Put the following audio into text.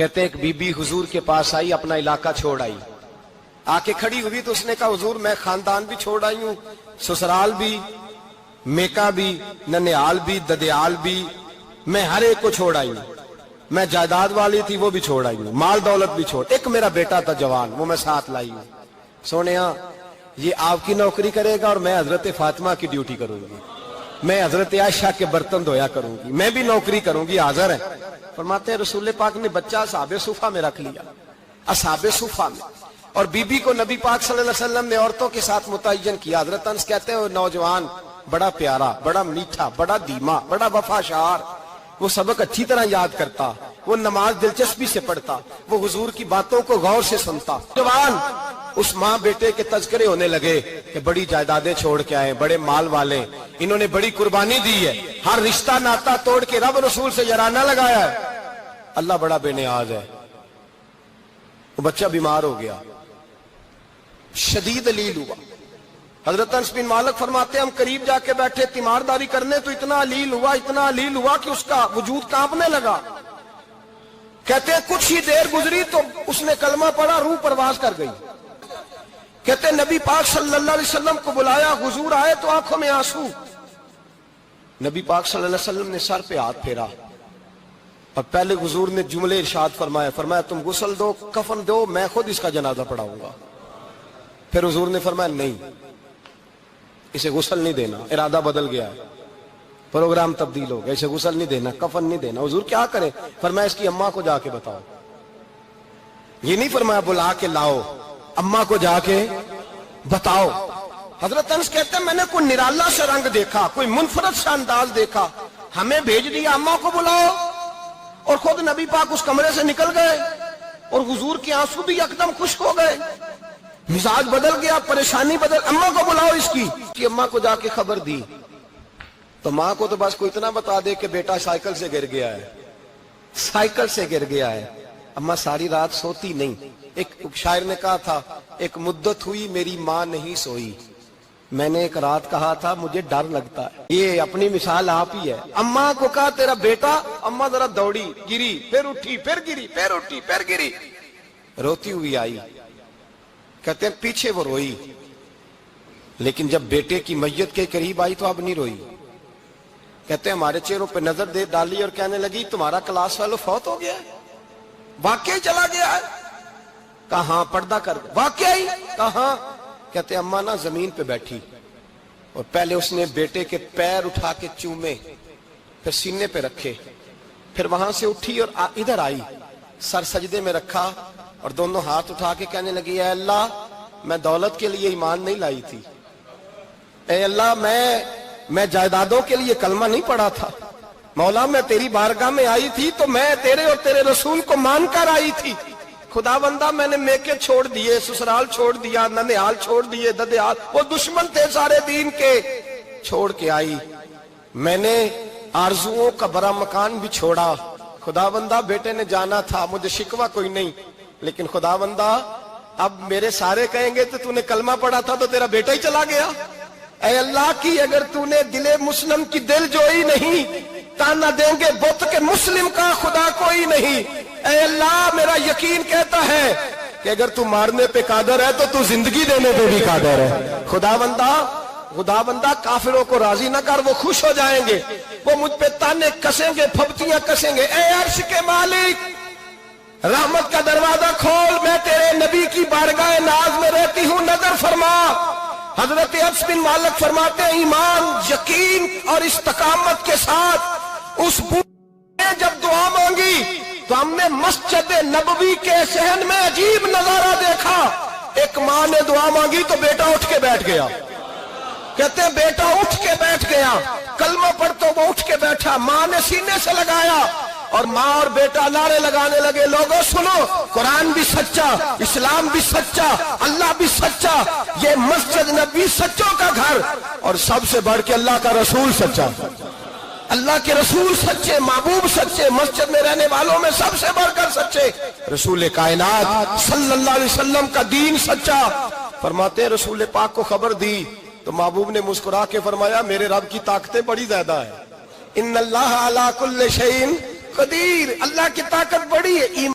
کہتے ایک be be حضور کے پاس آئی, اپنا علاقہ چھوڑ آئی, آ کے کھڑی ہوئی تو اس نے کہا حضور میں خاندان بھی چھوڑ آئی ہوں, سسرال بھی, میکا بھی, ننیال بھی, ددیال بھی, میں ہر ایک کو چھوڑ آئی ہوں. میں جائیداد والی تھی وہ بھی چھوڑ آئی ہوں, مال دولت بھی چھوڑ, ایک میرا بیٹا تھا جوان وہ میں ساتھ لائی ہوں. سونیا یہ آپ کی نوکری کرے گا اور میں حضرت فاطمہ کی ڈیوٹی کروں گی, میں حضرت عائشہ کے برتن دھویا کروں گی, میں بھی نوکری کروں گی, حاضر ہے. فرماتے ہیں رسول پاک نے بچہ اصحاب صفہ میں رکھ لیا, اصحاب صفہ میں, اور بی بی کو نبی پاک صلی اللہ علیہ وسلم نے عورتوں کے ساتھ متعین کیا. حضرت انس کہتے ہیں وہ نوجوان بڑا پیارا, بڑا میٹھا, بڑا دھیما, بڑا وفاشار, وہ سبق اچھی طرح یاد کرتا, وہ نماز دلچسپی سے پڑھتا, وہ حضور کی باتوں کو غور سے سنتا. جوان اس ماں بیٹے کے تذکرے ہونے لگے کہ بڑی جائیدادیں چھوڑ کے آئے, بڑے مال والے, انہوں نے بڑی قربانی دی ہے, ہر رشتہ ناتا توڑ کے رب رسول سے یارانہ لگایا ہے, اللہ بڑا بے نیاز ہے. وہ بچہ بیمار ہو گیا, شدید علیل ہوا. حضرت انس بن مالک فرماتے ہیں ہم قریب جا کے بیٹھے تیمارداری کرنے تو اتنا علیل ہوا کہ اس کا وجود کانپنے لگا. کہتے ہیں کچھ ہی دیر گزری تو اس نے کلمہ پڑھا, روح پرواز کر گئی. کہتے ہیں نبی پاک صلی اللہ علیہ وسلم کو بلایا, حضور آئے تو آنکھوں میں آنسو. نبی پاک صلی اللہ علیہ وسلم نے سر پہ ہاتھ پھیرا اور پہلے حضور نے جملے ارشاد فرمایا تم غسل دو, کفن دو, میں خود اس کا جنازہ پڑھاؤں گا. پھر حضور نے فرمایا نہیں, اسے غسل نہیں دینا, ارادہ بدل گیا ہے, پروگرام تبدیل ہو گیا, اسے غسل نہیں دینا, کفن نہیں دینا. حضور کیا کرے؟ فرمایا اس کی اماں کو جا کے بتاؤ. یہ نہیں فرمایا بلا کے لاؤ, اماں کو جا کے بتاؤ. حضرت انس کہتے ہیں میں نے کوئی نرالا سے رنگ دیکھا, کوئی منفرد سا انداز دیکھا, ہمیں بھیج دیا اماں کو بلاؤ, اور خود نبی پاک اس کمرے سے نکل گئے اور حضور کے آنسو بھی یکدم خشک ہو گئے, مزاج بدل گیا, پریشانی بدل. اماں کو بلاؤ اس کی اماں کو جا کے خبر دی تو ماں کو تو بس کوئی اتنا بتا دے کہ بیٹا سائیکل سے گر گیا ہے, سائیکل سے گر گیا ہے. اماں ساری رات سوتی نہیں. ایک شاعر نے کہا تھا ایک مدت ہوئی میری ماں نہیں سوئی, میں نے ایک رات کہا تھا مجھے ڈر لگتا ہے. یہ اپنی مثال آپ ہی ہے. اماں کو کہا تیرا بیٹا, اماں ذرا دوڑی, گری, پھر اٹھی, پھر گری, پھر اٹھی, پھر گری, روتی ہوئی آئی. کہتے ہیں پیچھے وہ روئی, لیکن جب بیٹے کی میت کے قریب آئی تو اب نہیں روئی. کہتے ہیں ہمارے چہروں پہ نظر دے ڈالی اور کہنے لگی تمہارا کلاس فیلو فوت ہو گیا ہے, واقعی چلا گیا ہے. کہاں پردہ کر واقعی کہاں؟ کہتے ہیں اماں نا زمین پہ بیٹھی اور پہلے اس نے بیٹے کے پیر اٹھا کے چومے, پھر سینے پہ رکھے, پھر وہاں سے اٹھی اور ادھر آئی, سر سجدے میں رکھا اور دونوں ہاتھ اٹھا کے کہنے لگی اے اللہ میں دولت کے لیے ایمان نہیں لائی تھی, اے اللہ میں جائیدادوں کے لیے کلمہ نہیں پڑھا تھا, مولا میں تیری بارگاہ میں آئی تھی تو میں تیرے اور تیرے رسول کو مان کر آئی تھی. خدا بندہ میں نے میکے چھوڑ دیے, سسرال چھوڑ دیا, ننیال چھوڑ دیے, ددیال, وہ دشمن تھے سارے دین کے, چھوڑ کے آئی. میں نے آرزوؤں کا بڑا مکان بھی چھوڑا. خدا بندہ بیٹے نے جانا تھا, مجھے شکوہ کوئی نہیں, لیکن خدا بندہ اب میرے سارے کہیں گے تو نے کلمہ پڑھا تھا تو تیرا بیٹا ہی چلا گیا. اے اللہ کی اگر تو نے دل مسلم کی دل جوئی نہیں, تانا دیں گے بت کے مسلم کا خدا کوئی نہیں. اے اللہ میرا یقین کہتا ہے کہ اگر تو مارنے پہ قادر ہے تو زندگی دینے پہ بھی قادر ہے. خدا بندہ کافروں کو راضی نہ کر, وہ خوش ہو جائیں گے, وہ مجھ پہ تانے کسیں گے, پھپتیاں کسیں گے. اے عرش کے مالک رحمت کا دروازہ کھول, میں تیرے نبی کی بارگاہ ناز میں رہتی ہوں, نظر فرما. حضرت انس بن مالک فرماتے ہیں ایمان, یقین اور استقامت کے ساتھ اس بوڑھے نے جب دعا مانگی تو ہم نے مسجد نبوی کے صحن میں عجیب نظارہ دیکھا. ایک ماں نے دعا مانگی تو بیٹا اٹھ کے بیٹھ گیا. کہتے ہیں بیٹا اٹھ کے بیٹھ گیا, کلمہ پڑھ تو وہ اٹھ کے بیٹھا, ماں نے سینے سے لگایا اور ماں اور بیٹا نعرے لگانے لگے لوگوں سنو, قرآن بھی سچا, اسلام بھی سچا, اللہ بھی سچا, یہ مسجد نبوی سچوں کا گھر, اور سب سے بڑھ کے اللہ کا رسول سچا, اللہ کے رسول سچے, محبوب سچے, مسجد میں رہنے والوں میں سب سے بڑھ کر سچے, رسول کائنات صلی اللہ علیہ وسلم کا دین سچا. فرماتے ہیں رسول پاک کو خبر دی تو محبوب نے مسکرا کے فرمایا میرے رب کی طاقتیں بڑی زیادہ ہیں, ان اللہ علی کل شیء قدیر, اللہ کی طاقت بڑی ہے.